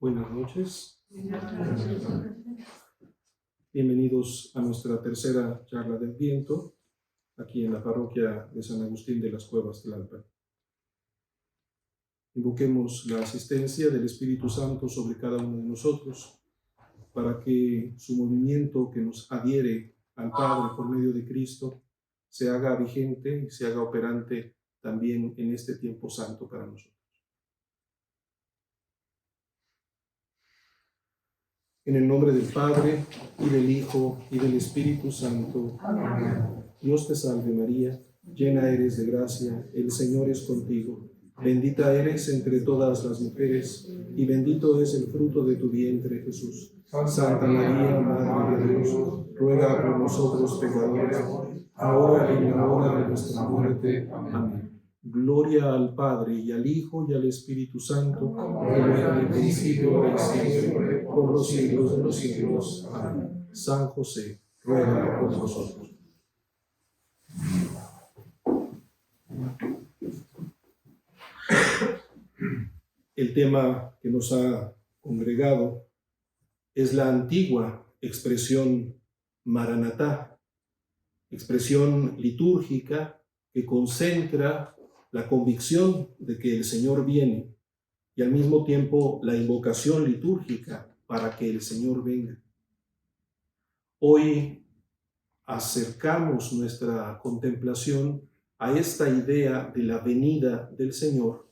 Buenas noches. Bienvenidos a nuestra tercera charla del viento, aquí en la parroquia de San Agustín de las Cuevas Tlalpan. Invoquemos la asistencia del Espíritu Santo sobre cada uno de nosotros, para que su movimiento que nos adhiere al Padre por medio de Cristo se haga vigente y se haga operante también en este tiempo santo para nosotros. En el nombre del Padre, y del Hijo, y del Espíritu Santo. Amén. Dios te salve María, llena eres de gracia, el Señor es contigo. Bendita eres entre todas las mujeres, y bendito es el fruto de tu vientre, Jesús. Santa María, Madre de Dios, ruega por nosotros pecadores, ahora y en la hora de nuestra muerte. Amén. Gloria al Padre, y al Hijo, y al Espíritu Santo, como era en el principio, ahora y siempre, por los siglos de los siglos. Amén. San José, ruega por nosotros. El tema que nos ha congregado es la antigua expresión Maranatá, expresión litúrgica que concentra la convicción de que el Señor viene y al mismo tiempo la invocación litúrgica para que el Señor venga. Hoy acercamos nuestra contemplación a esta idea de la venida del Señor,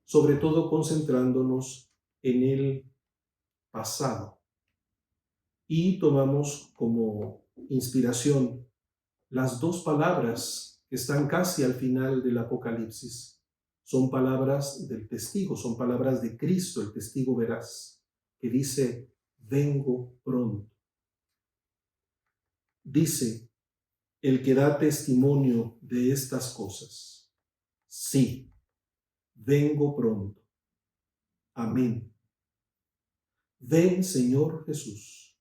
sobre todo concentrándonos en el pasado. Y tomamos como inspiración las dos palabras que están casi al final del Apocalipsis. Son palabras del testigo, son palabras de Cristo, el testigo veraz, que dice, vengo pronto. Dice el que da testimonio de estas cosas, sí, vengo pronto. Amén. Ven, Señor Jesús.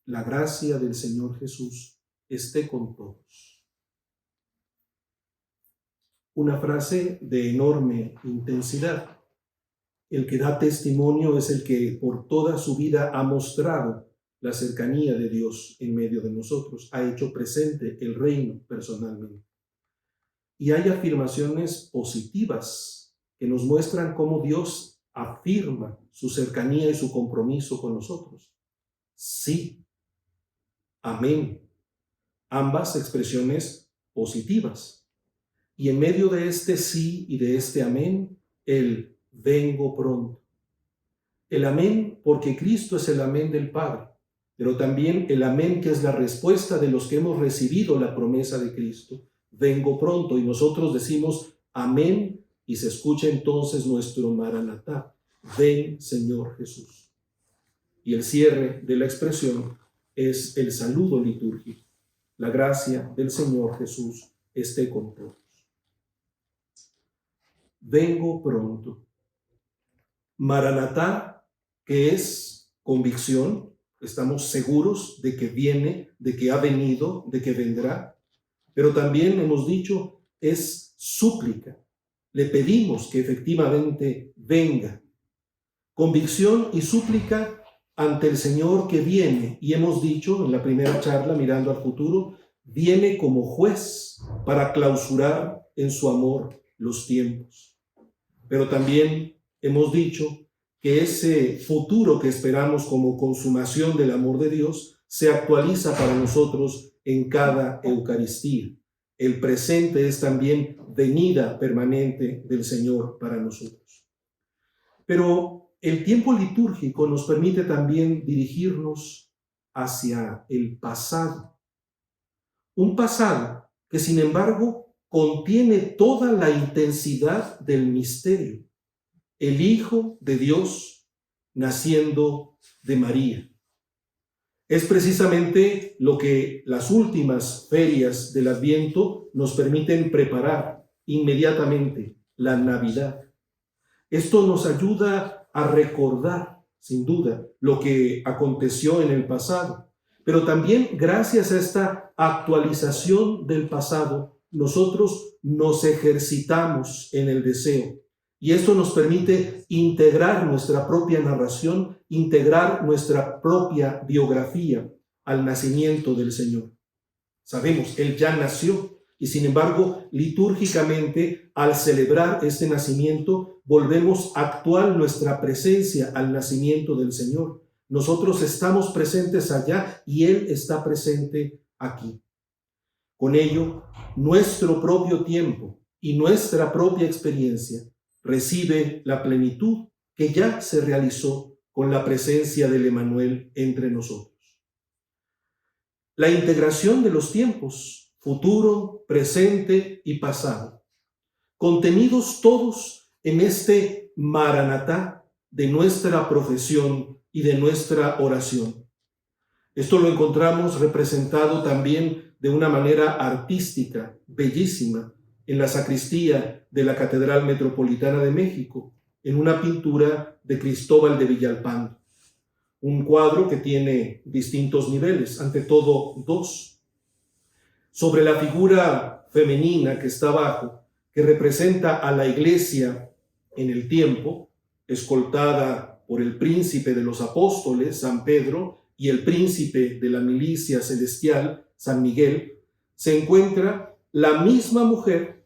La gracia del Señor Jesús esté con todos. Una frase de enorme intensidad. El que da testimonio es el que por toda su vida ha mostrado la cercanía de Dios en medio de nosotros, ha hecho presente el reino personalmente. Y hay afirmaciones positivas que nos muestran cómo Dios afirma su cercanía y su compromiso con nosotros. Sí, amén. Ambas expresiones positivas. Y en medio de este sí y de este amén, el vengo pronto. El amén porque Cristo es el amén del Padre, pero también el amén que es la respuesta de los que hemos recibido la promesa de Cristo. Vengo pronto, y nosotros decimos amén, y se escucha entonces nuestro Maranatá. Ven, Señor Jesús. Y el cierre de la expresión es el saludo litúrgico. La gracia del Señor Jesús esté con todos. Vengo pronto. Maranatá, que es convicción, estamos seguros de que viene, de que ha venido, de que vendrá, pero también hemos dicho, es súplica. Le pedimos que efectivamente venga. Convicción y súplica ante el Señor que viene, y hemos dicho en la primera charla, mirando al futuro, viene como juez para clausurar en su amor los tiempos. Pero también hemos dicho que ese futuro que esperamos como consumación del amor de Dios se actualiza para nosotros en cada Eucaristía. El presente es también venida permanente del Señor para nosotros. Pero el tiempo litúrgico nos permite también dirigirnos hacia el pasado. Un pasado que, sin embargo, contiene toda la intensidad del misterio. El Hijo de Dios naciendo de María. Es precisamente lo que las últimas ferias del Adviento nos permiten preparar inmediatamente, la Navidad. Esto nos ayuda a recordar, sin duda, lo que aconteció en el pasado, pero también gracias a esta actualización del pasado, nosotros nos ejercitamos en el deseo Y esto nos permite integrar nuestra propia narración, integrar nuestra propia biografía al nacimiento del Señor. Sabemos, Él ya nació y sin embargo, litúrgicamente, al celebrar este nacimiento, volvemos actual nuestra presencia al nacimiento del Señor. Nosotros estamos presentes allá y Él está presente aquí. Con ello, nuestro propio tiempo y nuestra propia experiencia recibe la plenitud que ya se realizó con la presencia del Emmanuel entre nosotros. La integración de los tiempos, futuro, presente y pasado, contenidos todos en este Maranatá de nuestra profesión y de nuestra oración. Esto lo encontramos representado también de una manera artística, bellísima, en la sacristía de la Catedral Metropolitana de México, en una pintura de Cristóbal de Villalpando. Un cuadro que tiene distintos niveles, ante todo dos. Sobre la figura femenina que está abajo, que representa a la Iglesia en el tiempo, escoltada por el príncipe de los apóstoles, San Pedro, y el príncipe de la milicia celestial, San Miguel, se encuentra la misma mujer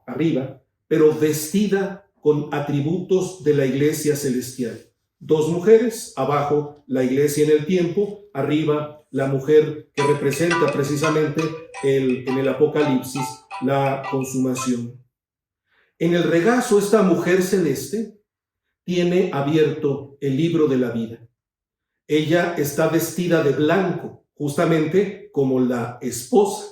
arriba, pero vestida con atributos de la Iglesia celestial. Dos mujeres, abajo la Iglesia en el tiempo, arriba la mujer que representa precisamente en el Apocalipsis la consumación. En el regazo, esta mujer celeste tiene abierto el libro de la vida. Ella está vestida de blanco, justamente como la esposa.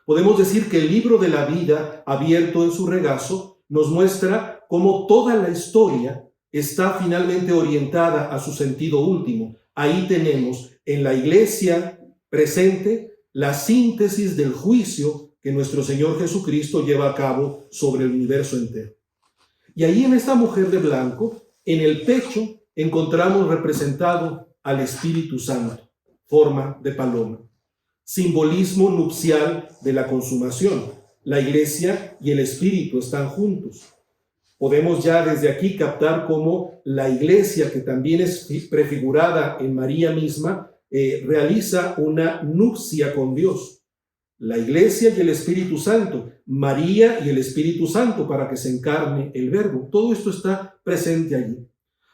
Podemos decir que el libro de la vida abierto en su regazo nos muestra cómo toda la historia está finalmente orientada a su sentido último. Ahí tenemos en la Iglesia presente la síntesis del juicio que nuestro Señor Jesucristo lleva a cabo sobre el universo entero. Y ahí en esta mujer de blanco, en el pecho, encontramos representado al Espíritu Santo, forma de paloma, simbolismo nupcial de la consumación. La Iglesia y el Espíritu están juntos. Podemos ya desde aquí captar cómo la Iglesia, que también es prefigurada en María misma, realiza una nupcia con Dios. La Iglesia y el Espíritu Santo, María y el Espíritu Santo, para que se encarne el Verbo. Todo esto está presente allí.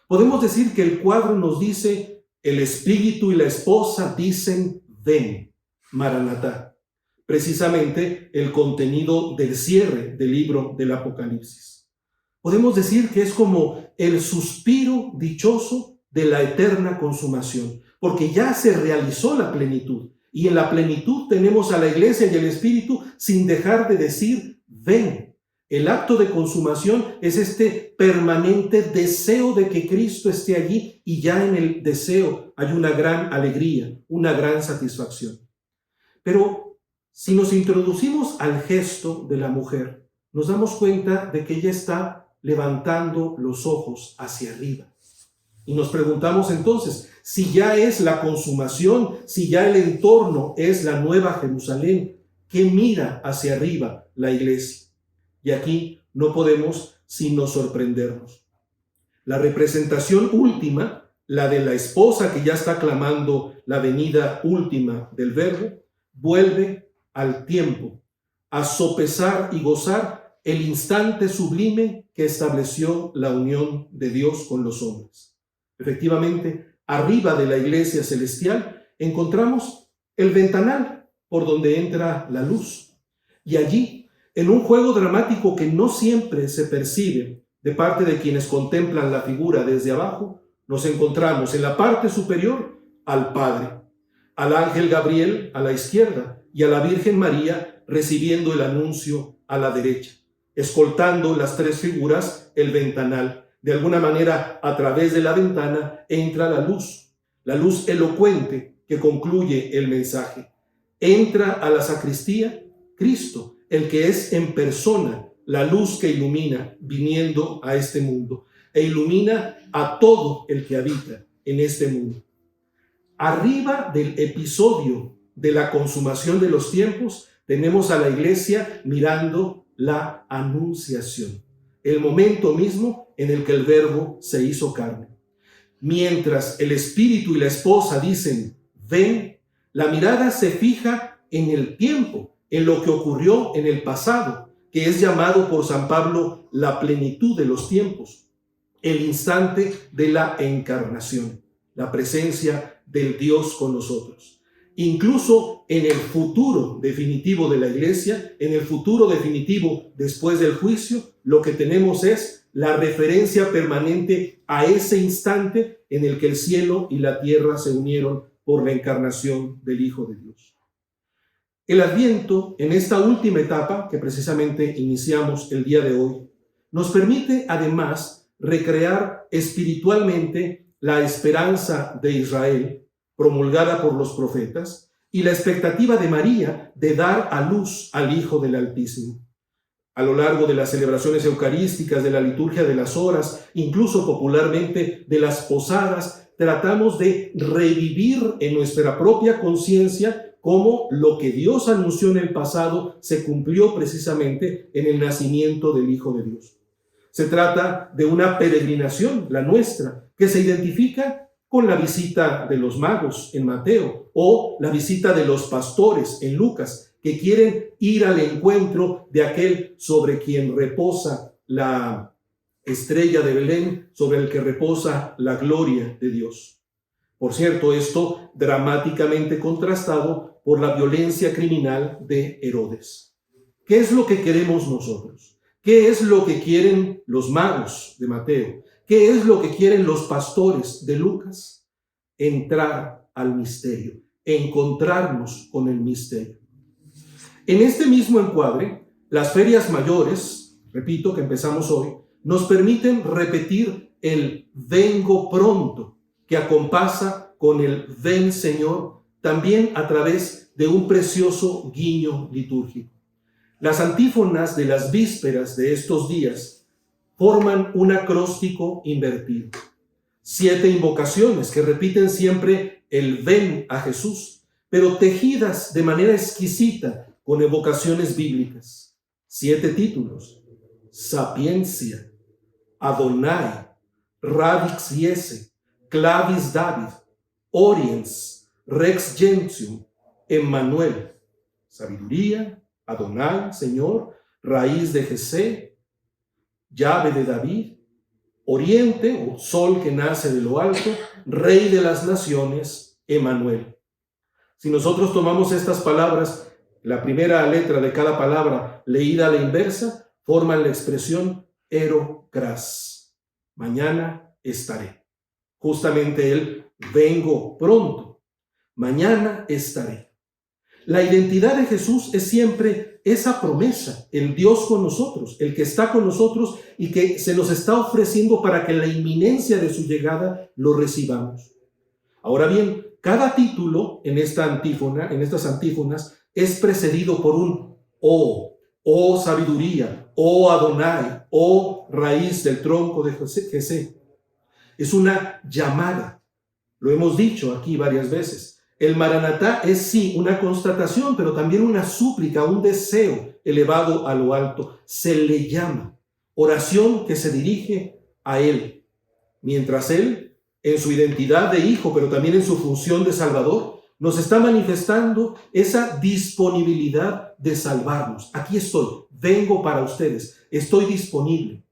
Podemos decir que el cuadro nos dice, el Espíritu y la esposa dicen, ven, Maranatá. Precisamente el contenido del cierre del libro del Apocalipsis. Podemos decir que es como el suspiro dichoso de la eterna consumación, porque ya se realizó la plenitud. Y en la plenitud tenemos a la Iglesia y el Espíritu sin dejar de decir, ven. El acto de consumación es este permanente deseo de que Cristo esté allí, y ya en el deseo hay una gran alegría, una gran satisfacción. Pero si nos introducimos al gesto de la mujer, nos damos cuenta de que ella está levantando los ojos hacia arriba. Y nos preguntamos entonces, si ya es la consumación, si ya el entorno es la Nueva Jerusalén, ¿qué mira hacia arriba la Iglesia? Y aquí no podemos sino sorprendernos. La representación última, la de la esposa que ya está clamando la venida última del Verbo, vuelve al tiempo, a sopesar y gozar el instante sublime que estableció la unión de Dios con los hombres. Efectivamente, arriba de la Iglesia celestial encontramos el ventanal por donde entra la luz. Y allí, en un juego dramático que no siempre se percibe de parte de quienes contemplan la figura desde abajo, nos encontramos en la parte superior al Padre, al ángel Gabriel a la izquierda y a la Virgen María recibiendo el anuncio a la derecha, escoltando las tres figuras el ventanal. De alguna manera, a través de la ventana entra la luz elocuente que concluye el mensaje. Entra a la sacristía Cristo, el que es en persona la luz que ilumina viniendo a este mundo e ilumina a todo el que habita en este mundo. Arriba del episodio de la consumación de los tiempos, tenemos a la Iglesia mirando la anunciación. el momento mismo en el que el Verbo se hizo carne. Mientras el Espíritu y la esposa dicen, ven, la mirada se fija en el tiempo, en lo que ocurrió en el pasado, que es llamado por San Pablo la plenitud de los tiempos, el instante de la encarnación, la presencia del Dios con nosotros. Incluso en el futuro definitivo de la Iglesia, en el futuro definitivo después del juicio, lo que tenemos es la referencia permanente a ese instante en el que el cielo y la tierra se unieron por la encarnación del Hijo de Dios. El Adviento, en esta última etapa que precisamente iniciamos el día de hoy, nos permite además recrear espiritualmente la esperanza de Israel promulgada por los profetas y la expectativa de María de dar a luz al Hijo del Altísimo. A lo largo de las celebraciones eucarísticas, de la liturgia de las horas, incluso popularmente de las posadas, tratamos de revivir en nuestra propia conciencia cómo lo que Dios anunció en el pasado se cumplió precisamente en el nacimiento del Hijo de Dios. Se trata de una peregrinación, la nuestra, que se identifica con la visita de los magos en Mateo o la visita de los pastores en Lucas, que quieren ir al encuentro de aquel sobre quien reposa la estrella de Belén, sobre el que reposa la gloria de Dios. Por cierto, esto dramáticamente contrastado por la violencia criminal de Herodes. ¿Qué es lo que queremos nosotros? ¿Qué es lo que quieren los magos de Mateo? ¿Qué es lo que quieren los pastores de Lucas? Entrar al misterio, encontrarnos con el misterio. En este mismo encuadre, las ferias mayores, repito que empezamos hoy, nos permiten repetir el vengo pronto, que acompasa con el ven Señor, también a través de un precioso guiño litúrgico. Las antífonas de las vísperas de estos días forman un acróstico invertido. 7 invocaciones que repiten siempre el ven a Jesús, pero tejidas de manera exquisita con evocaciones bíblicas. 7 títulos: Sapiencia, Adonai, Radix Iese, Clavis David, Oriens, Rex Gentium, Emmanuel. Sabiduría, Adonai, Señor, raíz de Jesé, llave de David, oriente o sol que nace de lo alto, rey de las naciones, Emmanuel. Si nosotros tomamos estas palabras, la primera letra de cada palabra leída a la inversa, forman la expresión erocras. Mañana estaré. Justamente el vengo pronto. Mañana estaré. La identidad de Jesús es siempre esa promesa, el Dios con nosotros, el que está con nosotros y que se nos está ofreciendo para que en la inminencia de su llegada lo recibamos. Ahora bien, cada título en esta antífona, en estas antífonas, es precedido por un oh sabiduría, oh Adonai, oh raíz del tronco de Jesé. Es una llamada. Lo hemos dicho aquí varias veces. El Maranatá es sí una constatación, pero también una súplica, un deseo elevado a lo alto. Se le llama. Oración que se dirige a Él. Mientras Él, en su identidad de Hijo, pero también en su función de Salvador, nos está manifestando esa disponibilidad de salvarnos. Aquí estoy, vengo para ustedes, estoy disponible.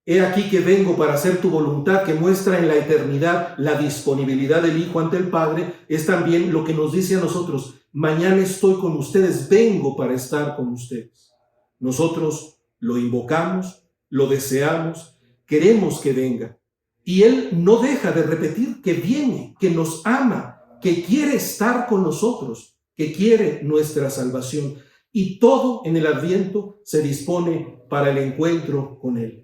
He aquí que vengo para hacer tu voluntad, que muestra en la eternidad la disponibilidad del Hijo ante el Padre, es también lo que nos dice a nosotros: mañana estoy con ustedes, vengo para estar con ustedes. Nosotros lo invocamos, lo deseamos, queremos que venga. Y Él no deja de repetir que viene, que nos ama, que quiere estar con nosotros, que quiere nuestra salvación. Y todo en el Adviento se dispone para el encuentro con Él.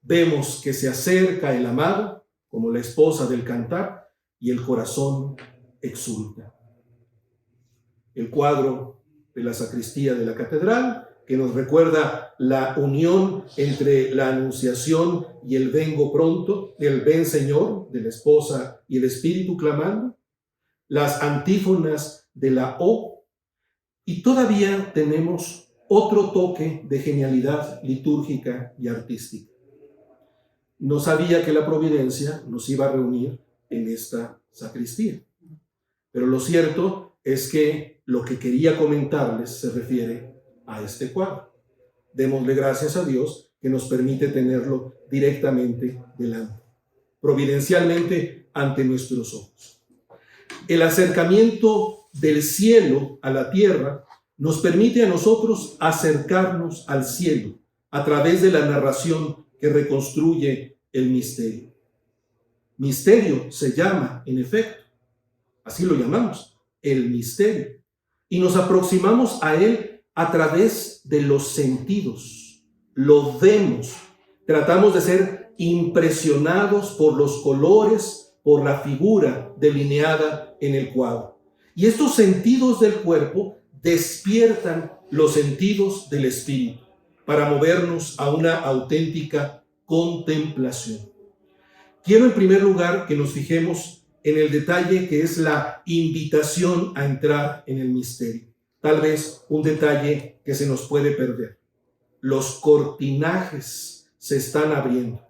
Vemos que se acerca el amado, como la esposa del cantar, y el corazón exulta. El cuadro de la sacristía de la catedral, que nos recuerda la unión entre la anunciación y el vengo pronto, el ven Señor, de la esposa y el Espíritu clamando. Las antífonas de la O. Y todavía tenemos otro toque de genialidad litúrgica y artística. No sabía que la providencia nos iba a reunir en esta sacristía, pero lo cierto es que lo que quería comentarles se refiere a este cuadro. Démosle gracias a Dios que nos permite tenerlo directamente delante, providencialmente ante nuestros ojos. El acercamiento del cielo a la tierra nos permite a nosotros acercarnos al cielo a través de la narración que reconstruye el misterio. Misterio se llama, en efecto, así lo llamamos, el misterio. Y nos aproximamos a él a través de los sentidos. Lo vemos. Tratamos de ser impresionados por los colores, por la figura delineada en el cuadro. Y estos sentidos del cuerpo despiertan los sentidos del espíritu para movernos a una auténtica contemplación. Quiero en primer lugar que nos fijemos en el detalle que es la invitación a entrar en el misterio. Tal vez un detalle que se nos puede perder. Los cortinajes se están abriendo.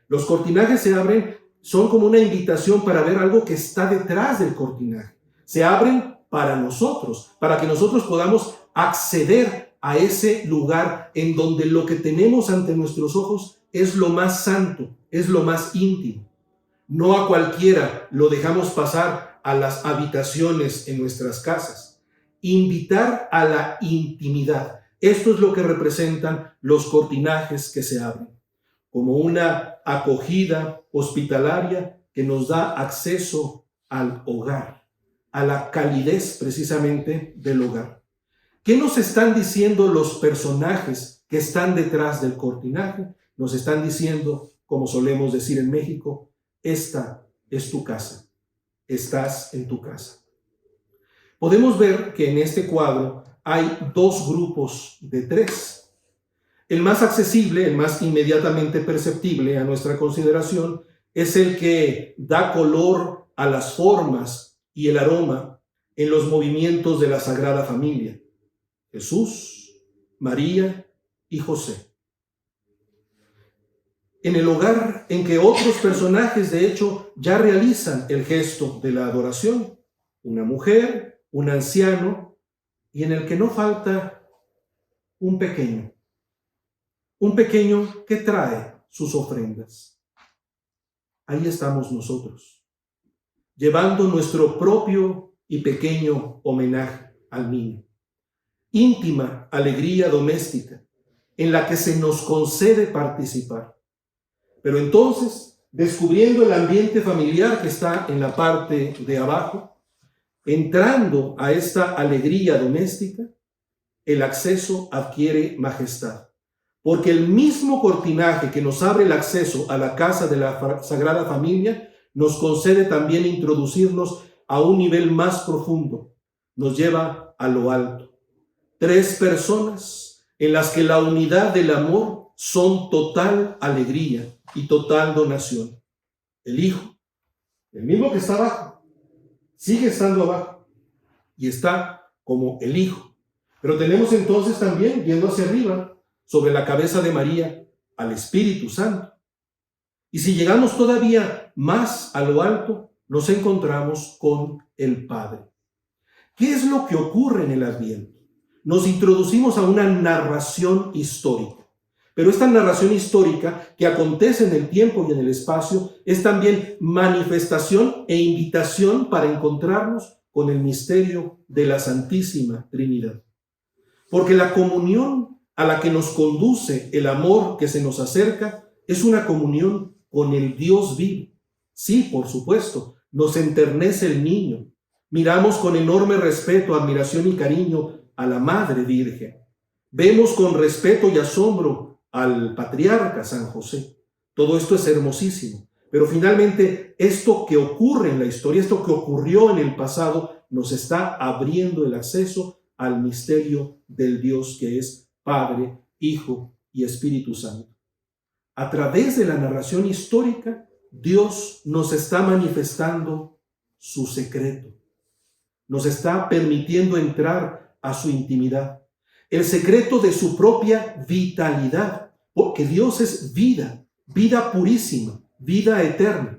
Los cortinajes se abren, son como una invitación para ver algo que está detrás del cortinaje. Se abren para nosotros, para que nosotros podamos acceder a ese lugar en donde lo que tenemos ante nuestros ojos es lo más santo, es lo más íntimo. No a cualquiera lo dejamos pasar a las habitaciones en nuestras casas. Invitar a la intimidad. Esto es lo que representan los cortinajes que se abren, como una acogida hospitalaria que nos da acceso al hogar, a la calidez precisamente del hogar. ¿Qué nos están diciendo los personajes que están detrás del cortinaje? Nos están diciendo, como solemos decir en México, esta es tu casa, estás en tu casa. Podemos ver que en este cuadro hay dos grupos de tres. El más accesible, el más inmediatamente perceptible a nuestra consideración, es el que da color a las formas y el aroma en los movimientos de la Sagrada Familia: Jesús, María y José. En el hogar en que otros personajes, de hecho, ya realizan el gesto de la adoración, una mujer, un anciano, y en el que no falta un pequeño que trae sus ofrendas. Ahí estamos nosotros, llevando nuestro propio y pequeño homenaje al niño. Íntima alegría doméstica en la que se nos concede participar. Pero entonces, descubriendo el ambiente familiar que está en la parte de abajo, entrando a esta alegría doméstica, el acceso adquiere majestad. Porque el mismo cortinaje que nos abre el acceso a la casa de la Sagrada Familia nos concede también introducirnos a un nivel más profundo. Nos lleva a lo alto. Tres personas en las que la unidad del amor son total alegría y total donación. El Hijo, el mismo que está abajo, sigue estando abajo y está como el Hijo. Pero tenemos entonces también, yendo hacia arriba, sobre la cabeza de María, al Espíritu Santo. Y si llegamos todavía más a lo alto, nos encontramos con el Padre. ¿Qué es lo que ocurre en el Adviento? Nos introducimos a una narración histórica. Pero esta narración histórica que acontece en el tiempo y en el espacio es también manifestación e invitación para encontrarnos con el misterio de la Santísima Trinidad. Porque la comunión a la que nos conduce el amor que se nos acerca es una comunión con el Dios vivo. Sí, por supuesto, nos enternece el niño. Miramos con enorme respeto, admiración y cariño a la Madre Virgen. Vemos con respeto y asombro al patriarca San José. Todo esto es hermosísimo. Pero finalmente, esto que ocurre en la historia, esto que ocurrió en el pasado, nos está abriendo el acceso al misterio del Dios que es Padre, Hijo y Espíritu Santo. A través de la narración histórica, Dios nos está manifestando su secreto. Nos está permitiendo entrar a su intimidad. el secreto de su propia vitalidad, porque Dios es vida, vida purísima, vida eterna.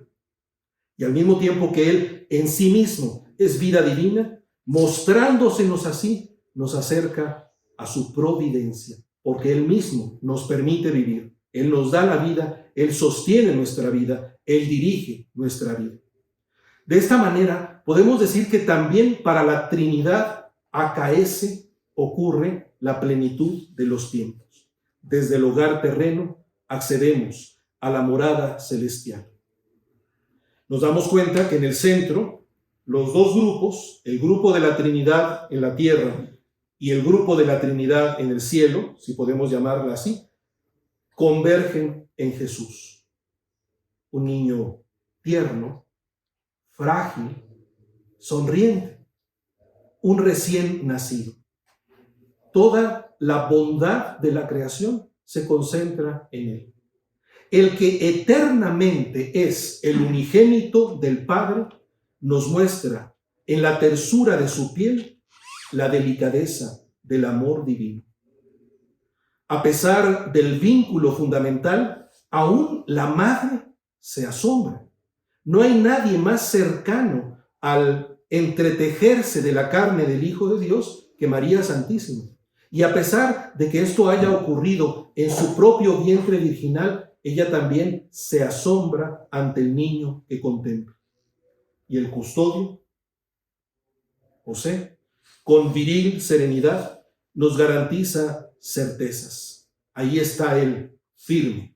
Y al mismo tiempo que Él en sí mismo es vida divina, mostrándosenos así, nos acerca a su providencia, porque Él mismo nos permite vivir. Él nos da la vida, Él sostiene nuestra vida, Él dirige nuestra vida. De esta manera, podemos decir que también para la Trinidad acaece, ocurre la plenitud de los tiempos. Desde el hogar terreno accedemos a la morada celestial. Nos damos cuenta que en el centro, los dos grupos, el grupo de la Trinidad en la tierra y el grupo de la Trinidad en el cielo, si podemos llamarla así, convergen en Jesús. Un niño tierno, frágil, sonriente, un recién nacido. Toda la bondad de la creación se concentra en él. El que eternamente es el unigénito del Padre nos muestra en la tersura de su piel la delicadeza del amor divino. A pesar del vínculo fundamental, aún la madre se asombra. No hay nadie más cercano al entretejerse de la carne del Hijo de Dios que María Santísima. Y a pesar de que esto haya ocurrido en su propio vientre virginal, ella también se asombra ante el niño que contempla. Y el custodio, José, con viril serenidad, nos garantiza certezas. Ahí está él, firme,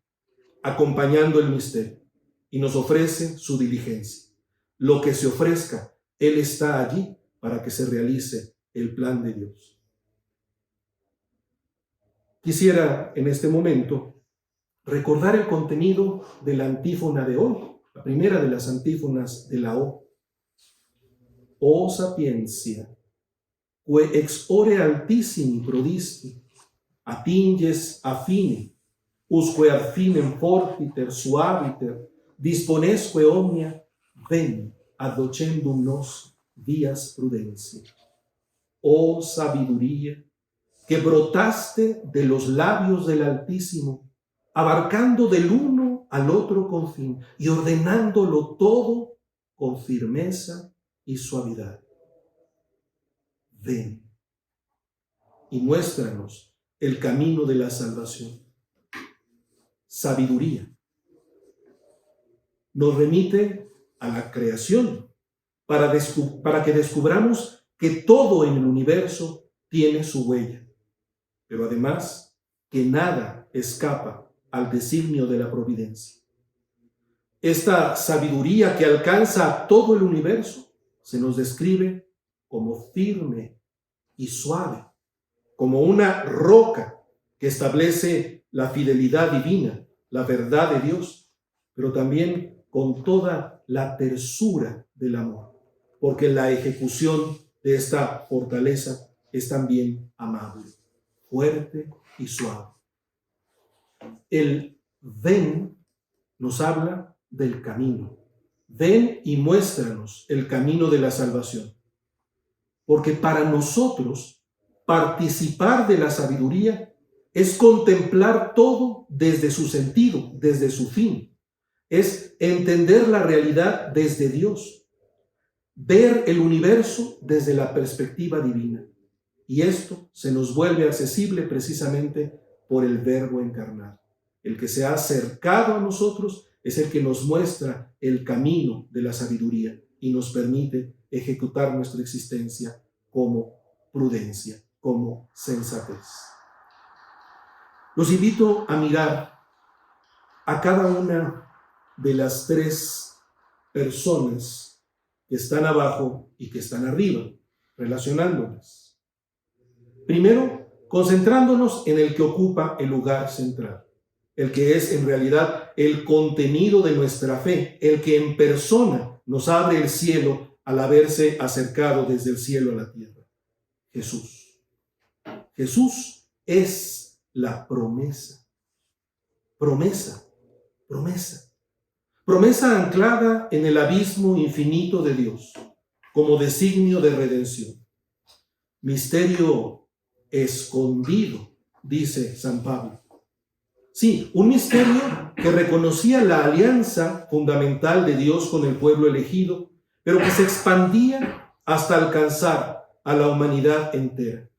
acompañando el misterio, y nos ofrece su diligencia. Lo que se ofrezca, él está allí para que se realice el plan de Dios. Quisiera en este momento recordar el contenido de la antífona de hoy, la primera de las antífonas de la O. O sapiencia, que ex ore altissimi prodisti, atinges a fine, usque ad finem fortiter suaviter, disponesque omnia, ven ad docendum nos vias prudencia. Oh sabiduría, que brotaste de los labios del Altísimo, abarcando del uno al otro confín y ordenándolo todo con firmeza y suavidad. Ven y muéstranos el camino de la salvación. Sabiduría nos remite a la creación para que descubramos que todo en el universo tiene su huella, pero además que nada escapa al designio de la providencia. Esta sabiduría que alcanza a todo el universo se nos describe como firme y suave, como una roca que establece la fidelidad divina, la verdad de Dios, pero también con toda la tersura del amor, porque la ejecución de esta fortaleza es también amable, fuerte y suave. El ven nos habla del camino. Ven y muéstranos el camino de la salvación. Porque para nosotros participar de la sabiduría es contemplar todo desde su sentido, desde su fin. Es entender la realidad desde Dios. Ver el universo desde la perspectiva divina. Y esto se nos vuelve accesible precisamente por el Verbo encarnado. El que se ha acercado a nosotros es el que nos muestra el camino de la sabiduría y nos permite ejecutar nuestra existencia como prudencia, como sensatez. Los invito a mirar a cada una de las tres personas que están abajo y que están arriba, relacionándolas. Primero, concentrándonos en el que ocupa el lugar central, el que es en realidad el contenido de nuestra fe, el que en persona nos abre el cielo al haberse acercado desde el cielo a la tierra. Jesús. Jesús es la promesa. Promesa, promesa. Promesa anclada en el abismo infinito de Dios, como designio de redención. Misterio escondido, dice San Pablo. Sí, un misterio que reconocía la alianza fundamental de Dios con el pueblo elegido, pero que se expandía hasta alcanzar a la humanidad entera.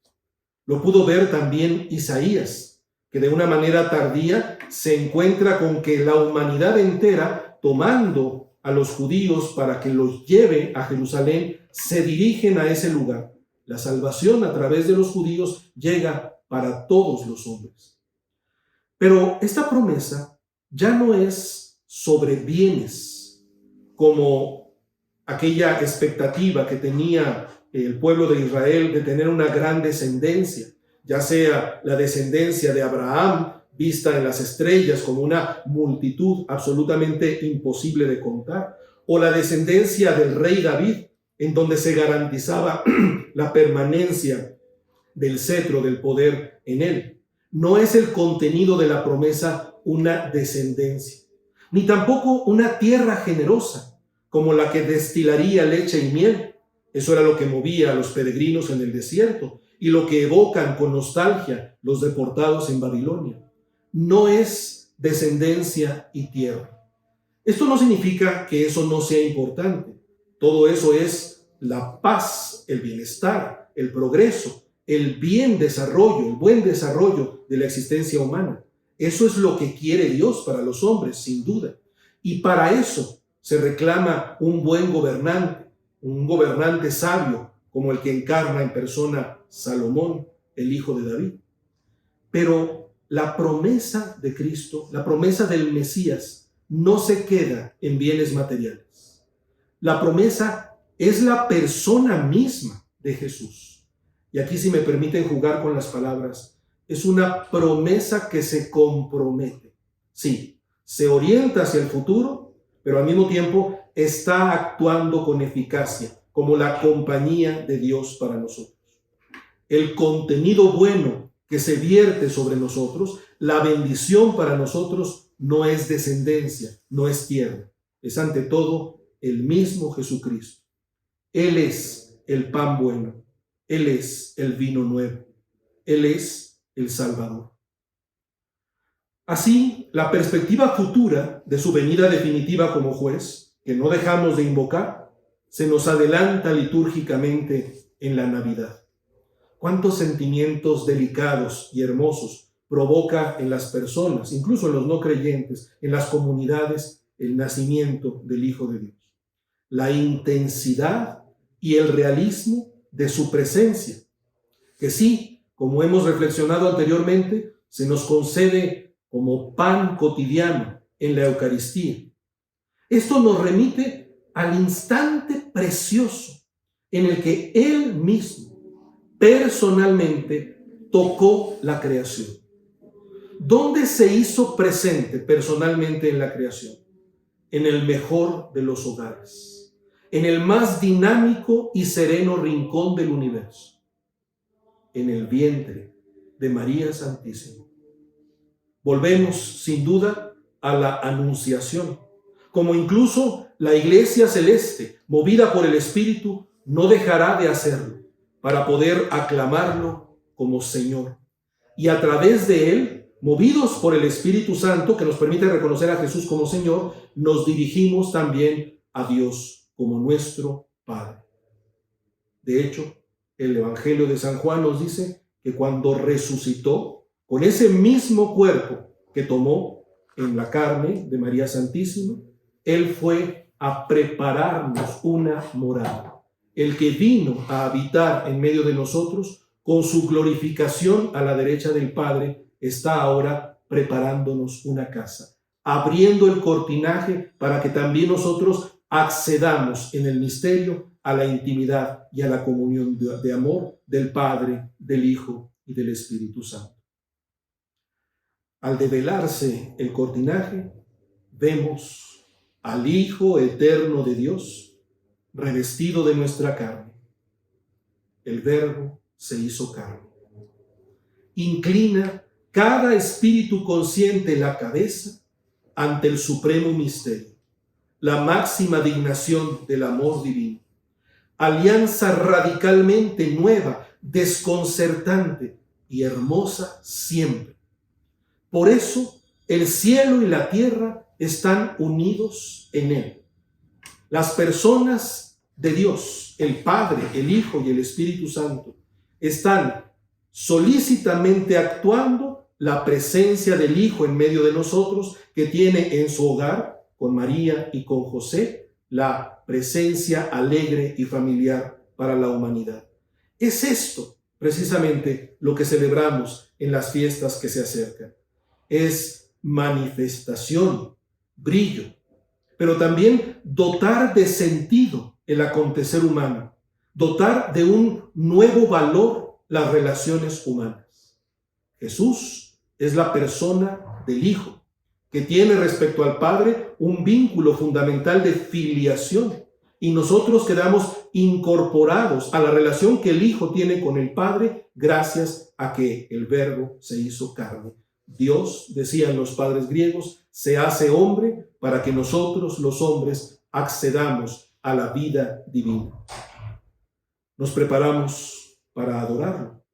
Lo pudo ver también Isaías, que de una manera tardía se encuentra con que la humanidad entera, tomando a los judíos para que los lleve a Jerusalén, se dirigen a ese lugar. La salvación a través de los judíos llega para todos los hombres. Pero esta promesa ya no es sobre bienes, como aquella expectativa que tenía el pueblo de Israel de tener una gran descendencia, ya sea la descendencia de Abraham, vista en las estrellas como una multitud absolutamente imposible de contar, o la descendencia del rey David, en donde se garantizaba la permanencia del cetro del poder en él. No es el contenido de la promesa una descendencia, ni tampoco una tierra generosa, como la que destilaría leche y miel. Eso era lo que movía a los peregrinos en el desierto y lo que evocan con nostalgia los deportados en Babilonia. No es descendencia y tierra. Esto no significa que eso no sea importante. Todo eso es la paz, el bienestar, el progreso, el buen desarrollo de la existencia humana. Eso es lo que quiere Dios para los hombres, sin duda. Y para eso se reclama un buen gobernante, un gobernante sabio, como el que encarna en persona Salomón, el hijo de David. Pero la promesa de Cristo, la promesa del Mesías, no se queda en bienes materiales. La promesa es la persona misma de Jesús. Y aquí, si me permiten jugar con las palabras, es una promesa que se compromete. Sí, se orienta hacia el futuro, pero al mismo tiempo está actuando con eficacia, como la compañía de Dios para nosotros. El contenido bueno que se vierte sobre nosotros, la bendición para nosotros, no es descendencia, no es tierra. Es ante todo el mismo Jesucristo. Él es el pan bueno. Él es el vino nuevo. Él es el Salvador. Así, la perspectiva futura de su venida definitiva como juez, que no dejamos de invocar, se nos adelanta litúrgicamente en la Navidad. ¿Cuántos sentimientos delicados y hermosos provoca en las personas, incluso en los no creyentes, en las comunidades, el nacimiento del Hijo de Dios? La intensidad y el realismo de su presencia, que sí, como hemos reflexionado anteriormente, se nos concede como pan cotidiano en la Eucaristía. Esto nos remite al instante precioso en el que Él mismo personalmente tocó la creación. ¿Dónde se hizo presente personalmente en la creación? En el mejor de los hogares, en el más dinámico y sereno rincón del universo, en el vientre de María Santísima. Volvemos, sin duda, a la Anunciación, como incluso la Iglesia Celeste, movida por el Espíritu, no dejará de hacerlo para poder aclamarlo como Señor. Y a través de Él, movidos por el Espíritu Santo, que nos permite reconocer a Jesús como Señor, nos dirigimos también a Dios como nuestro Padre. De hecho, el Evangelio de San Juan nos dice que cuando resucitó, con ese mismo cuerpo que tomó en la carne de María Santísima, Él fue a prepararnos una morada. El que vino a habitar en medio de nosotros, con su glorificación a la derecha del Padre, está ahora preparándonos una casa, abriendo el cortinaje para que también nosotros accedamos en el misterio a la intimidad y a la comunión de amor del Padre, del Hijo y del Espíritu Santo. Al develarse el cortinaje, vemos al Hijo eterno de Dios revestido de nuestra carne. El Verbo se hizo carne. Inclina cada espíritu consciente la cabeza ante el supremo misterio, la máxima dignación del amor divino. Alianza radicalmente nueva, desconcertante y hermosa siempre. Por eso el cielo y la tierra están unidos en él. Las personas de Dios, el Padre, el Hijo y el Espíritu Santo, están solícitamente actuando la presencia del Hijo en medio de nosotros, que tiene en su hogar, con María y con José, la presencia alegre y familiar para la humanidad. Es esto precisamente lo que celebramos en las fiestas que se acercan. Es manifestación, brillo, pero también dotar de sentido el acontecer humano, dotar de un nuevo valor las relaciones humanas. Jesús es la persona del Hijo, que tiene respecto al Padre un vínculo fundamental de filiación, y nosotros quedamos incorporados a la relación que el Hijo tiene con el Padre gracias a que el Verbo se hizo carne. Dios, decían los padres griegos, se hace hombre para que nosotros, los hombres, accedamos a la vida divina. Nos preparamos para adorarlo.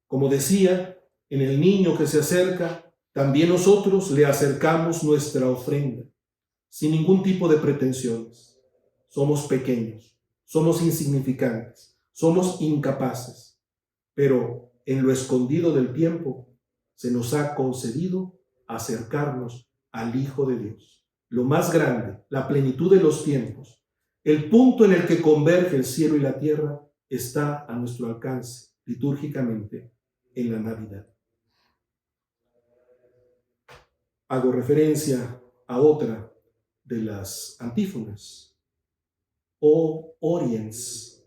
Como decía, en el niño que se acerca, también nosotros le acercamos nuestra ofrenda, sin ningún tipo de pretensiones. Somos pequeños, somos insignificantes, somos incapaces, pero en lo escondido del tiempo se nos ha concedido acercarnos al Hijo de Dios, lo más grande, la plenitud de los tiempos. El punto en el que converge el cielo y la tierra está a nuestro alcance litúrgicamente en la Navidad. Hago referencia a otra de las antífonas. O oriens,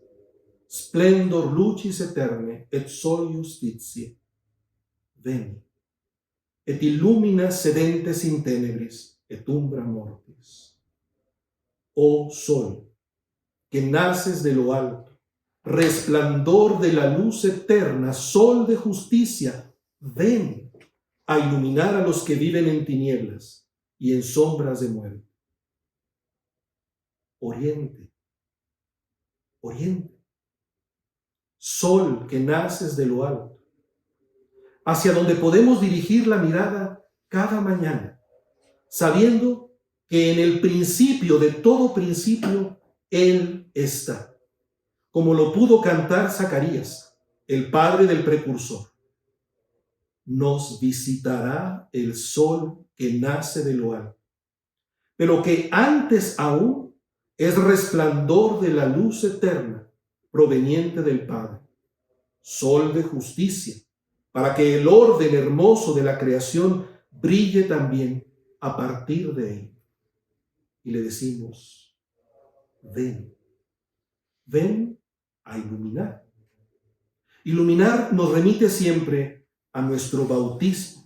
splendor lucis eterne et sol justitiae, veni, et illumina sedentes in tenebris et umbra mortis. Oh sol, que naces de lo alto, resplandor de la luz eterna, sol de justicia, ven a iluminar a los que viven en tinieblas y en sombras de muerte. Oriente, oriente, sol que naces de lo alto, hacia donde podemos dirigir la mirada cada mañana, sabiendo que en el principio de todo principio Él está, como lo pudo cantar Zacarías, el padre del precursor. Nos visitará el sol que nace de lo alto, pero que antes aún es resplandor de la luz eterna proveniente del Padre, sol de justicia, para que el orden hermoso de la creación brille también a partir de él. Y le decimos, ven, ven a iluminar. Iluminar nos remite siempre a nuestro bautismo,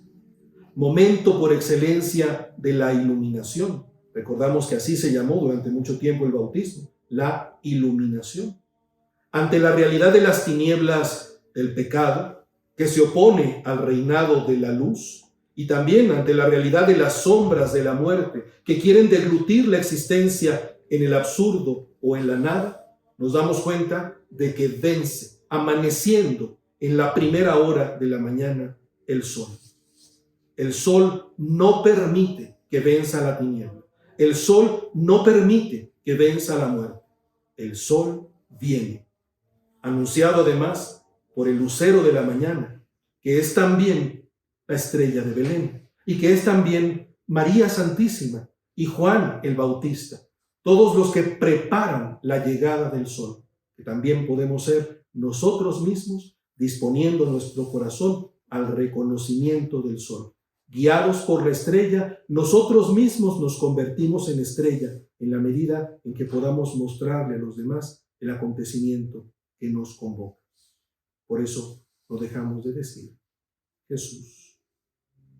momento por excelencia de la iluminación. Recordamos que así se llamó durante mucho tiempo el bautismo, la iluminación. Ante la realidad de las tinieblas del pecado, que se opone al reinado de la luz, y también ante la realidad de las sombras de la muerte, que quieren deglutir la existencia en el absurdo o en la nada, nos damos cuenta de que vence, amaneciendo en la primera hora de la mañana, el sol. El sol no permite que venza la tiniebla. El sol no permite que venza la muerte. El sol viene, anunciado además por el lucero de la mañana, que es también la estrella de Belén, y que es también María Santísima y Juan el Bautista, todos los que preparan la llegada del sol, que también podemos ser nosotros mismos disponiendo nuestro corazón al reconocimiento del sol. Guiados por la estrella, nosotros mismos nos convertimos en estrella en la medida en que podamos mostrarle a los demás el acontecimiento que nos convoca. Por eso no dejamos de decir, Jesús,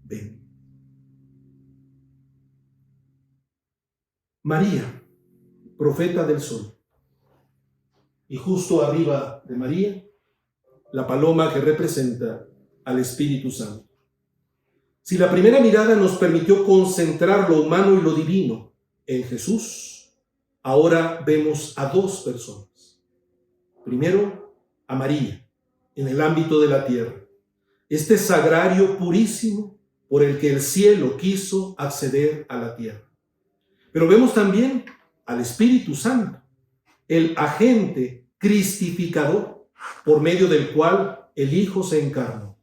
ven. María, profeta del sol. Y justo arriba de María, la paloma que representa al Espíritu Santo. Si la primera mirada nos permitió concentrar lo humano y lo divino en Jesús, ahora vemos a dos personas. Primero, a María, en el ámbito de la tierra, este sagrario purísimo por el que el cielo quiso acceder a la tierra. Pero vemos también al Espíritu Santo, el agente cristificador por medio del cual el Hijo se encarnó.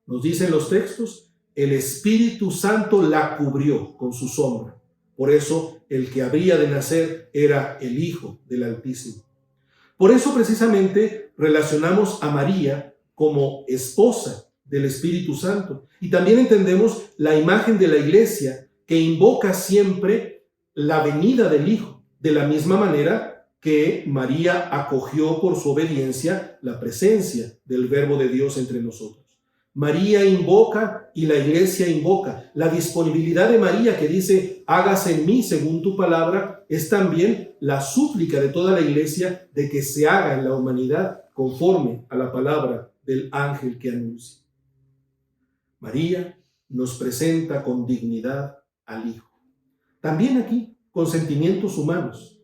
Nos dicen los textos, el Espíritu Santo la cubrió con su sombra. Por eso el que habría de nacer era el Hijo del Altísimo. Por eso precisamente relacionamos a María como esposa del Espíritu Santo. Y también entendemos la imagen de la Iglesia que invoca siempre la venida del Hijo, de la misma manera que María acogió por su obediencia la presencia del Verbo de Dios entre nosotros. María invoca y la Iglesia invoca. La disponibilidad de María que dice, hágase en mí según tu palabra, es también la súplica de toda la Iglesia de que se haga en la humanidad conforme a la palabra del ángel que anuncia. María nos presenta con dignidad al Hijo. También aquí con sentimientos humanos.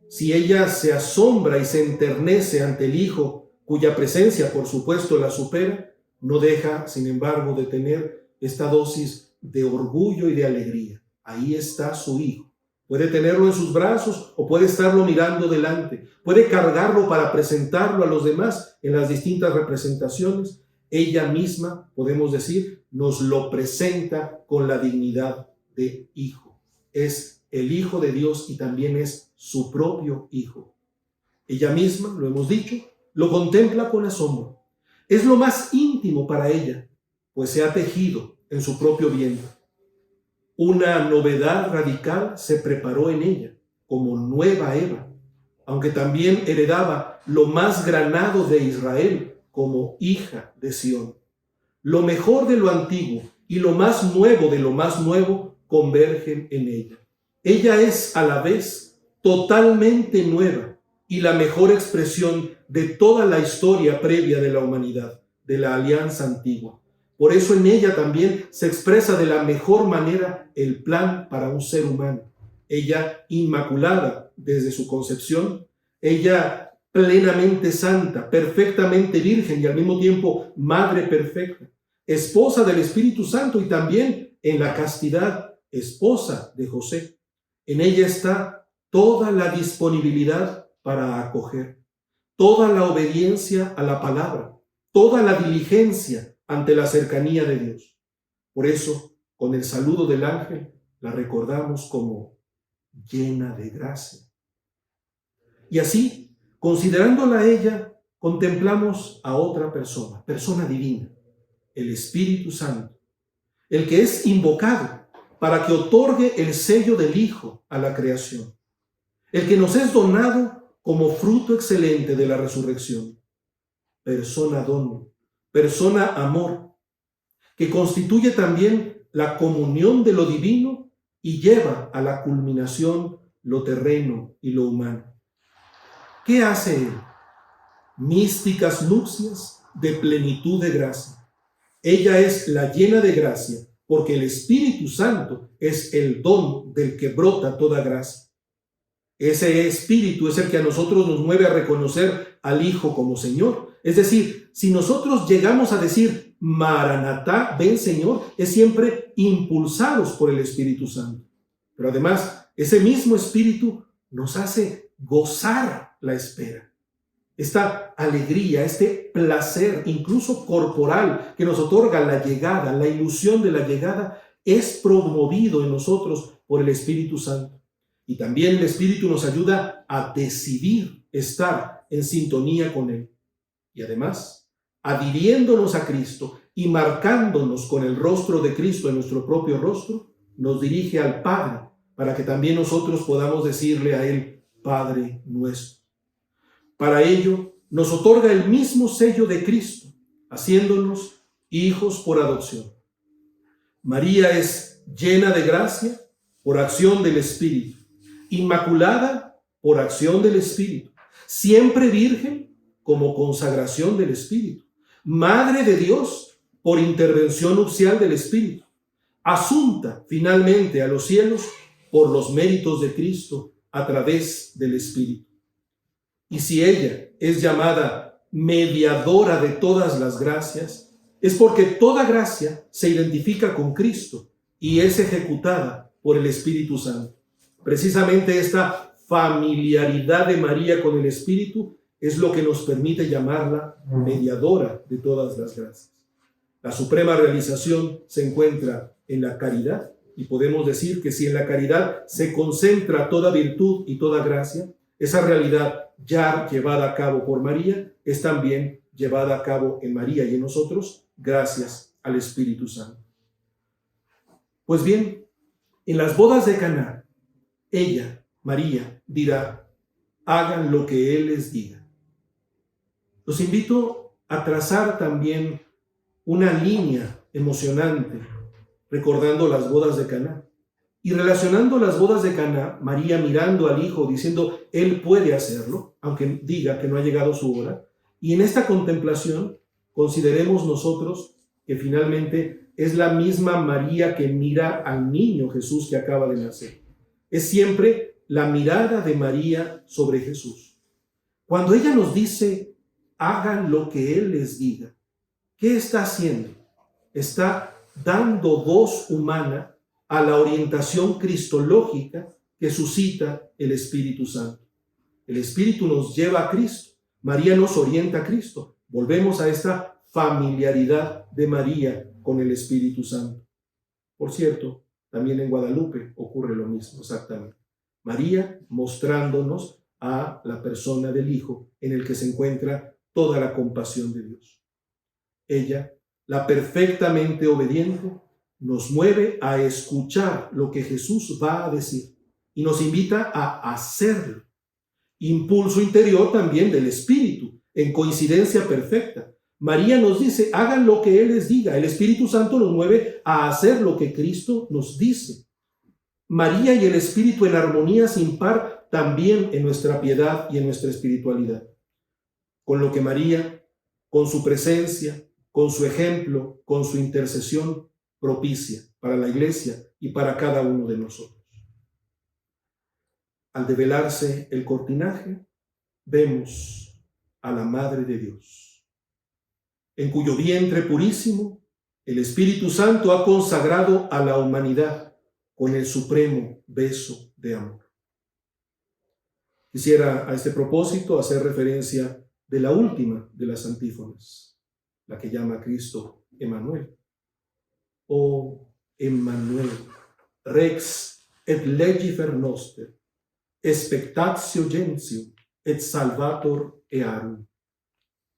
Si ella se asombra y se enternece ante el Hijo, cuya presencia por supuesto la supera, no deja, sin embargo, de tener esta dosis de orgullo y de alegría. Ahí está su Hijo. Puede tenerlo en sus brazos o puede estarlo mirando delante. Puede cargarlo para presentarlo a los demás en las distintas representaciones. Ella misma, podemos decir, nos lo presenta con la dignidad de Hijo. Es el Hijo de Dios y también es su propio Hijo. Ella misma, lo hemos dicho, lo contempla con asombro. Es lo más íntimo para ella, pues se ha tejido en su propio vientre. Una novedad radical se preparó en ella, como nueva Eva, aunque también heredaba lo más granado de Israel como hija de Sión. Lo mejor de lo antiguo y lo más nuevo de lo más nuevo convergen en ella. Ella es a la vez totalmente nueva y la mejor expresión de toda la historia previa de la humanidad, de la alianza antigua. Por eso en ella también se expresa de la mejor manera el plan para un ser humano. Ella inmaculada desde su concepción, ella plenamente santa, perfectamente virgen y al mismo tiempo madre perfecta, esposa del Espíritu Santo y también en la castidad, esposa de José. En ella está toda la disponibilidad para acoger, toda la obediencia a la palabra, toda la diligencia ante la cercanía de Dios. Por eso, con el saludo del ángel, la recordamos como llena de gracia. Y así, considerándola a ella, contemplamos a otra persona divina, el Espíritu Santo, el que es invocado para que otorgue el sello del Hijo a la creación, el que nos es donado como fruto excelente de la resurrección. Persona don, persona amor, que constituye también la comunión de lo divino y lleva a la culminación lo terreno y lo humano. ¿Qué hace él? Místicas nupcias de plenitud de gracia. Ella es la llena de gracia, porque el Espíritu Santo es el don del que brota toda gracia. Ese Espíritu es el que a nosotros nos mueve a reconocer al Hijo como Señor. Es decir, si nosotros llegamos a decir, Maranatá, ven Señor, es siempre impulsados por el Espíritu Santo. Pero además, ese mismo Espíritu nos hace gozar la espera. Esta alegría, este placer, incluso corporal, que nos otorga la llegada, la ilusión de la llegada, es promovido en nosotros por el Espíritu Santo. Y también el Espíritu nos ayuda a decidir estar en sintonía con Él. Y además, adhiriéndonos a Cristo y marcándonos con el rostro de Cristo en nuestro propio rostro, nos dirige al Padre, para que también nosotros podamos decirle a Él, Padre nuestro. Para ello, nos otorga el mismo sello de Cristo, haciéndonos hijos por adopción. María es llena de gracia por acción del Espíritu, inmaculada por acción del Espíritu, siempre virgen como consagración del Espíritu, Madre de Dios por intervención nupcial del Espíritu, asunta finalmente a los cielos por los méritos de Cristo a través del Espíritu. Y si ella es llamada mediadora de todas las gracias, es porque toda gracia se identifica con Cristo y es ejecutada por el Espíritu Santo. Precisamente esta familiaridad de María con el Espíritu es lo que nos permite llamarla mediadora de todas las gracias. La suprema realización se encuentra en la caridad, y podemos decir que si en la caridad se concentra toda virtud y toda gracia, esa realidad ya llevada a cabo por María es también llevada a cabo en María y en nosotros gracias al Espíritu Santo. Pues bien, en las bodas de Caná, ella, María, dirá: hagan lo que Él les diga. Los invito a trazar también una línea emocionante recordando las bodas de Caná y relacionando las bodas de Caná, María mirando al Hijo diciendo: Él puede hacerlo, aunque diga que no ha llegado su hora. Y en esta contemplación consideremos nosotros que finalmente es la misma María que mira al niño Jesús que acaba de nacer. Es siempre la mirada de María sobre Jesús. Cuando ella nos dice: hagan lo que Él les diga, ¿qué está haciendo? Está dando voz humana a la orientación cristológica que suscita el Espíritu Santo. El Espíritu nos lleva a Cristo. María nos orienta a Cristo. Volvemos a esta familiaridad de María con el Espíritu Santo. Por cierto, también en Guadalupe ocurre lo mismo, exactamente. María mostrándonos a la persona del Hijo en el que se encuentra toda la compasión de Dios. Ella, la perfectamente obediente, nos mueve a escuchar lo que Jesús va a decir y nos invita a hacerlo. Impulso interior también del Espíritu, en coincidencia perfecta. María nos dice: hagan lo que Él les diga. El Espíritu Santo nos mueve a hacer lo que Cristo nos dice. María y el Espíritu en armonía sin par también en nuestra piedad y en nuestra espiritualidad. Con lo que María, con su presencia, con su ejemplo, con su intercesión, propicia para la Iglesia y para cada uno de nosotros. Al develarse el cortinaje, vemos a la Madre de Dios, en cuyo vientre purísimo el Espíritu Santo ha consagrado a la humanidad con el supremo beso de amor. Quisiera a este propósito hacer referencia de la última de las antífonas, la que llama a Cristo Emmanuel. Oh Emmanuel, Rex et legifer noster, expectatio gentium et salvator earum.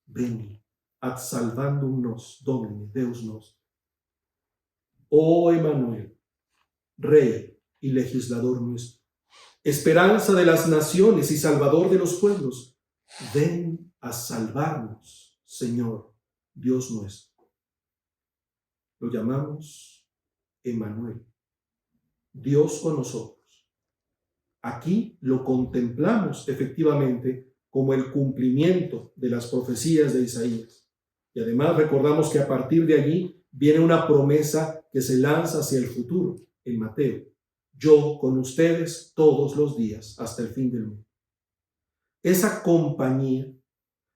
Veni ad salvandum nos, Domine, Deus nostro. Oh Emmanuel, Rey y legislador nuestro, esperanza de las naciones y salvador de los pueblos, ven a salvarnos, Señor, Dios nuestro. Lo llamamos Emmanuel, Dios con nosotros. Aquí lo contemplamos efectivamente como el cumplimiento de las profecías de Isaías. Y además recordamos que a partir de allí viene una promesa que se lanza hacia el futuro en Mateo: yo con ustedes todos los días hasta el fin del mundo. Esa compañía,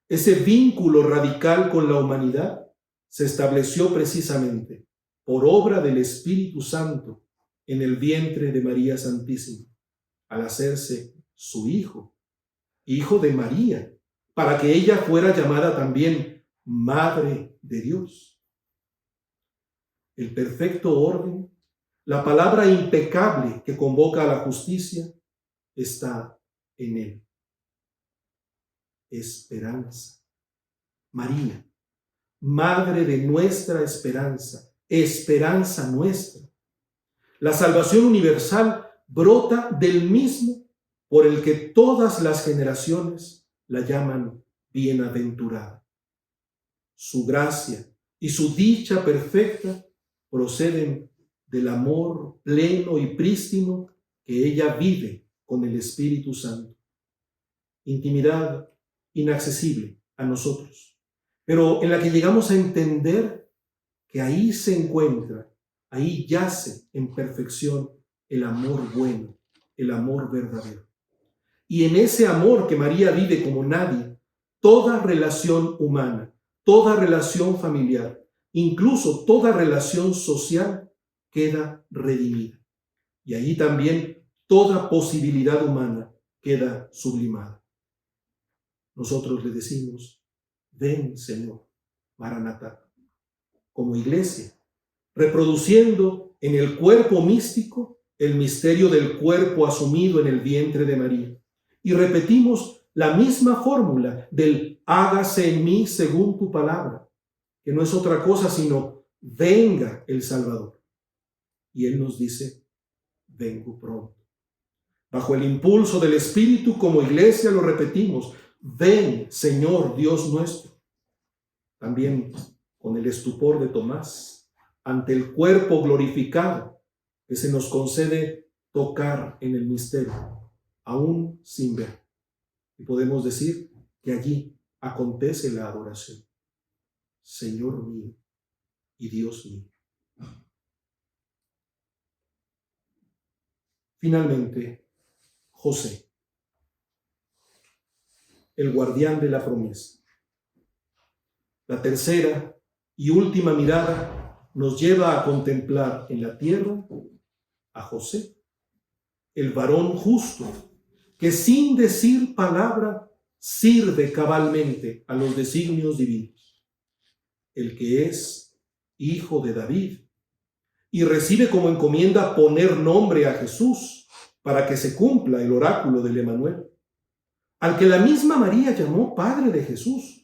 ese vínculo radical con la humanidad se estableció precisamente por obra del Espíritu Santo en el vientre de María Santísima, al hacerse su hijo, hijo de María, para que ella fuera llamada también Madre de Dios. El perfecto orden, la palabra impecable que convoca a la justicia, está en él. Esperanza. María, Madre de nuestra esperanza, esperanza nuestra. La salvación universal brota del mismo por el que todas las generaciones la llaman bienaventurada. Su gracia y su dicha perfecta proceden del amor pleno y prístino que ella vive con el Espíritu Santo. Intimidad inaccesible a nosotros, pero en la que llegamos a entender que ahí se encuentra, ahí yace en perfección el amor bueno, el amor verdadero. Y en ese amor que María vive como nadie, toda relación humana, toda relación familiar, incluso toda relación social queda redimida. Y ahí también toda posibilidad humana queda sublimada. Nosotros le decimos, ven, Señor, Maranatá, como iglesia, reproduciendo en el cuerpo místico el misterio del cuerpo asumido en el vientre de María. Y repetimos la misma fórmula del hágase en mí según tu palabra, que no es otra cosa sino venga el Salvador. Y Él nos dice, vengo pronto. Bajo el impulso del Espíritu, como iglesia lo repetimos, ven, Señor Dios nuestro. También con el estupor de Tomás, ante el cuerpo glorificado que se nos concede tocar en el misterio, aún sin ver. Y podemos decir que allí acontece la adoración. Señor mío y Dios mío. Finalmente, José, el guardián de la promesa. La tercera y última mirada nos lleva a contemplar en la tierra a José, el varón justo, que sin decir palabra sirve cabalmente a los designios divinos, el que es hijo de David y recibe como encomienda poner nombre a Jesús para que se cumpla el oráculo del Emanuel, al que la misma María llamó Padre de Jesús.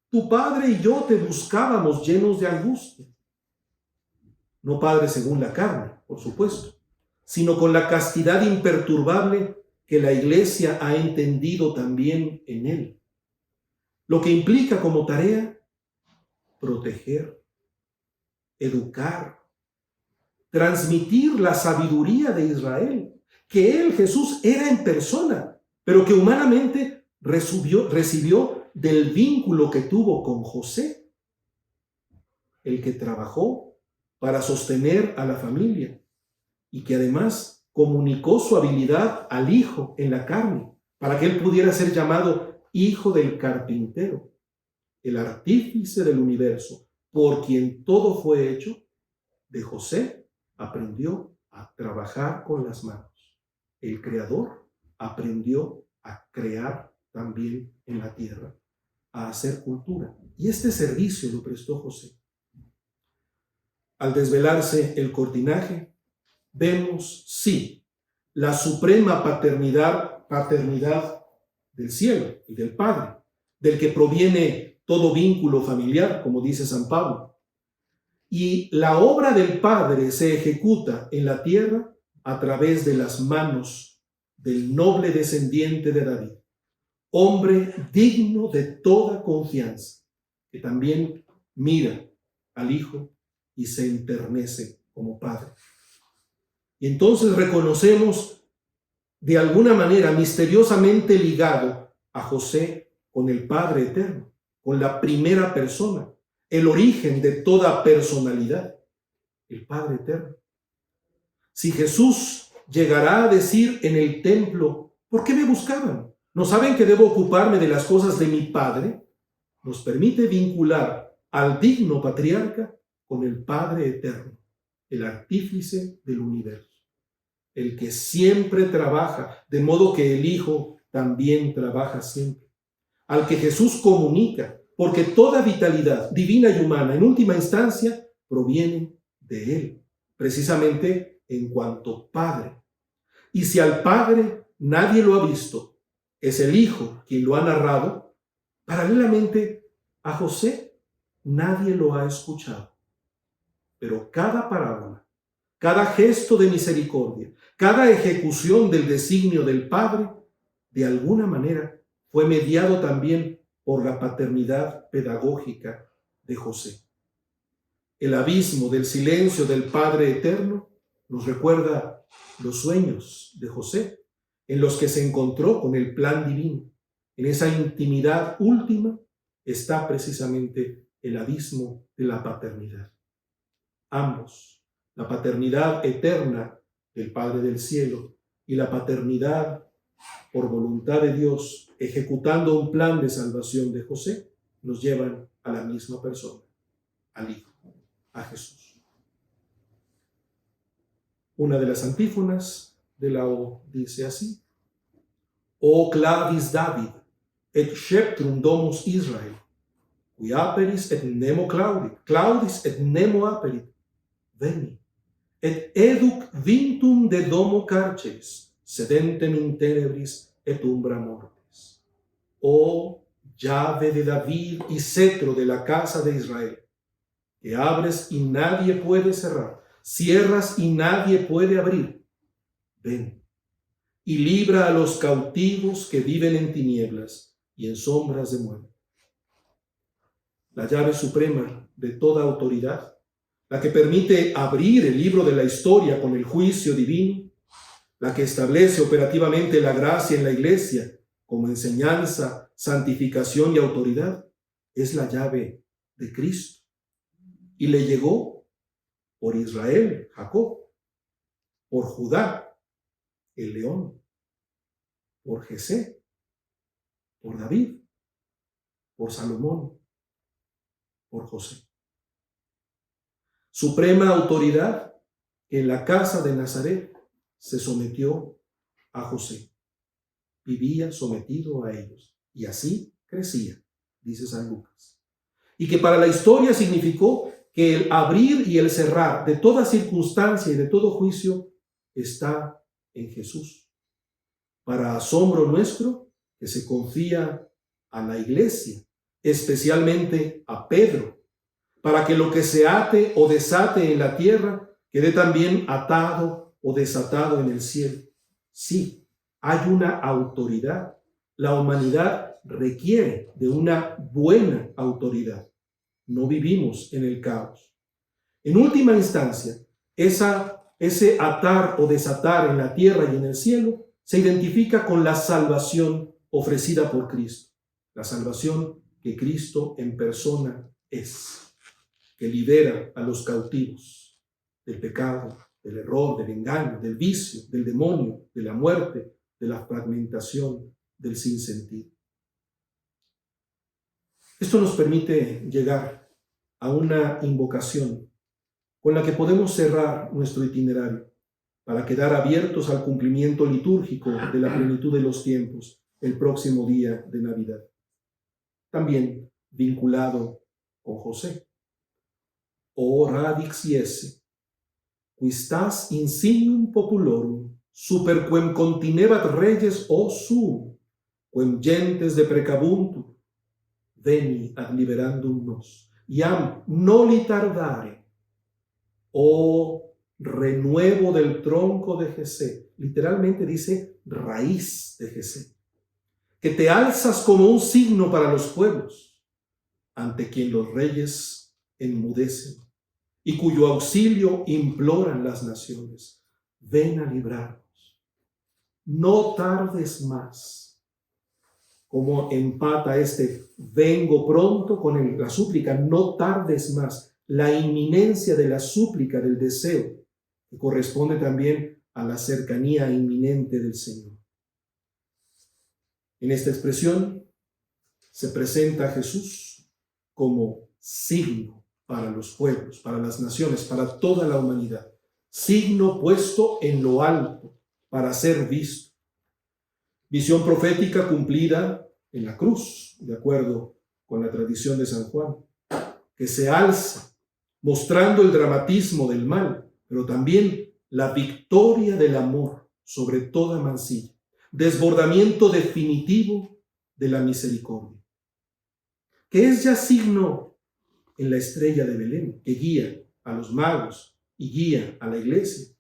Tu padre y yo te buscábamos llenos de angustia. No padre según la carne, por supuesto, sino con la castidad imperturbable que la Iglesia ha entendido también en él. Lo que implica como tarea proteger, educar, transmitir la sabiduría de Israel, que él, Jesús, era en persona, pero que humanamente recibió del vínculo que tuvo con José, el que trabajó para sostener a la familia y que además comunicó su habilidad al Hijo en la carne, para que él pudiera ser llamado Hijo del Carpintero, el artífice del universo, por quien todo fue hecho. De José aprendió a trabajar con las manos. El Creador aprendió a crear también en la tierra, a hacer cultura. Y este servicio lo prestó José. Al desvelarse el cortinaje, vemos, sí, la suprema paternidad del cielo y del Padre, del que proviene todo vínculo familiar, como dice San Pablo. Y la obra del Padre se ejecuta en la tierra a través de las manos del noble descendiente de David, hombre digno de toda confianza, que también mira al Hijo y se enternece como Padre. Y entonces reconocemos de alguna manera misteriosamente ligado a José con el Padre eterno, con la primera persona, el origen de toda personalidad, el Padre eterno. Si Jesús llegará a decir en el templo, ¿por qué me buscaban? ¿No saben que debo ocuparme de las cosas de mi Padre? Nos permite vincular al digno patriarca con el Padre eterno, el artífice del universo, el que siempre trabaja, de modo que el Hijo también trabaja siempre, al que Jesús comunica, porque toda vitalidad divina y humana, en última instancia, proviene de Él, precisamente en cuanto Padre. Y si al Padre nadie lo ha visto, es el Hijo quien lo ha narrado, paralelamente a José nadie lo ha escuchado. Pero cada parábola, cada gesto de misericordia, cada ejecución del designio del Padre, de alguna manera fue mediado también por la paternidad pedagógica de José. El abismo del silencio del Padre eterno nos recuerda los sueños de José, en los que se encontró con el plan divino. En esa intimidad última está precisamente el abismo de la paternidad. Ambos, la paternidad eterna del Padre del cielo y la paternidad por voluntad de Dios, ejecutando un plan de salvación de José, nos llevan a la misma persona, al Hijo, a Jesús. Una de las antífonas de la O dice así: O clavis David, et sceptrum domus Israel, qui aperis et nemo claudis et nemo aperit, veni, et educ vintum de domo carceris, sedentem in tenebris et umbra mortis. Oh llave de David y cetro de la casa de Israel, que abres y nadie puede cerrar, cierras y nadie puede abrir, ven y libra a los cautivos que viven en tinieblas y en sombras de muerte. La llave suprema de toda autoridad, la que permite abrir el libro de la historia con el juicio divino, la que establece operativamente la gracia en la iglesia como enseñanza, santificación y autoridad, es la llave de Cristo. Y le llegó por Israel, Jacob, por Judá, el león, por Jesé, por David, por Salomón, por José. Suprema autoridad que en la casa de Nazaret se sometió a José. Vivía sometido a ellos y así crecía, dice San Lucas. Y que para la historia significó que el abrir y el cerrar de toda circunstancia y de todo juicio está en Jesús. Para asombro nuestro, que se confía a la iglesia, especialmente a Pedro, para que lo que se ate o desate en la tierra quede también atado o desatado en el cielo. Sí, hay una autoridad. La humanidad requiere de una buena autoridad. No vivimos en el caos. En última instancia, ese atar o desatar en la tierra y en el cielo se identifica con la salvación ofrecida por Cristo. La salvación que Cristo en persona es, que libera a los cautivos del pecado, del error, del engaño, del vicio, del demonio, de la muerte, de la fragmentación, del sinsentido. Esto nos permite llegar a una invocación con la que podemos cerrar nuestro itinerario para quedar abiertos al cumplimiento litúrgico de la plenitud de los tiempos el próximo día de Navidad. También vinculado con José. O radix iese, quistas insignium populorum, super quem continebat reges o suum, quem gentes de precabuntur, veni ad liberandum nos, iam noli tardare. Oh renuevo del tronco de Jesé, literalmente dice raíz de Jesé, que te alzas como un signo para los pueblos, ante quien los reyes enmudecen y cuyo auxilio imploran las naciones. Ven a librarnos. No tardes más. Como empata este vengo pronto con la súplica, no tardes más. La inminencia de la súplica, del deseo, que corresponde también a la cercanía inminente del Señor. En esta expresión se presenta a Jesús como signo para los pueblos, para las naciones, para toda la humanidad. Signo puesto en lo alto para ser visto. Visión profética cumplida en la cruz, de acuerdo con la tradición de San Juan, que se alza, mostrando el dramatismo del mal, pero también la victoria del amor sobre toda mancilla, desbordamiento definitivo de la misericordia, que es ya signo en la estrella de Belén, que guía a los magos y guía a la iglesia,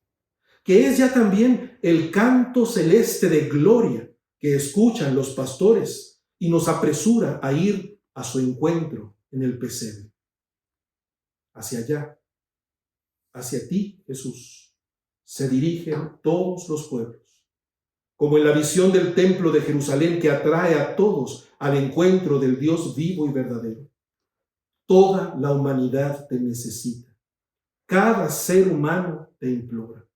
que es ya también el canto celeste de gloria que escuchan los pastores y nos apresura a ir a su encuentro en el pesebre. Hacia allá, hacia ti, Jesús, se dirigen todos los pueblos, como en la visión del templo de Jerusalén que atrae a todos al encuentro del Dios vivo y verdadero. Toda la humanidad te necesita. Cada ser humano te implora.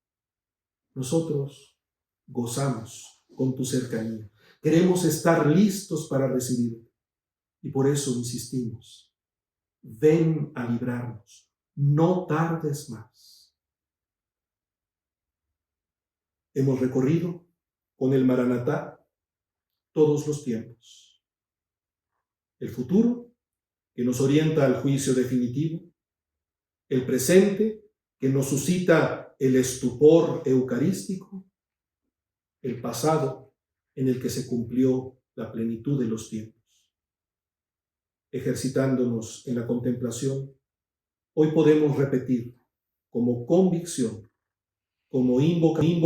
Nosotros gozamos con tu cercanía. Queremos estar listos para recibirte. Y por eso insistimos. Ven a librarnos. No tardes más. Hemos recorrido con el Maranatá todos los tiempos. El futuro, que nos orienta al juicio definitivo. El presente, que nos suscita el estupor eucarístico. El pasado, en el que se cumplió la plenitud de los tiempos. Ejercitándonos en la contemplación, hoy podemos repetir como convicción, como invocación,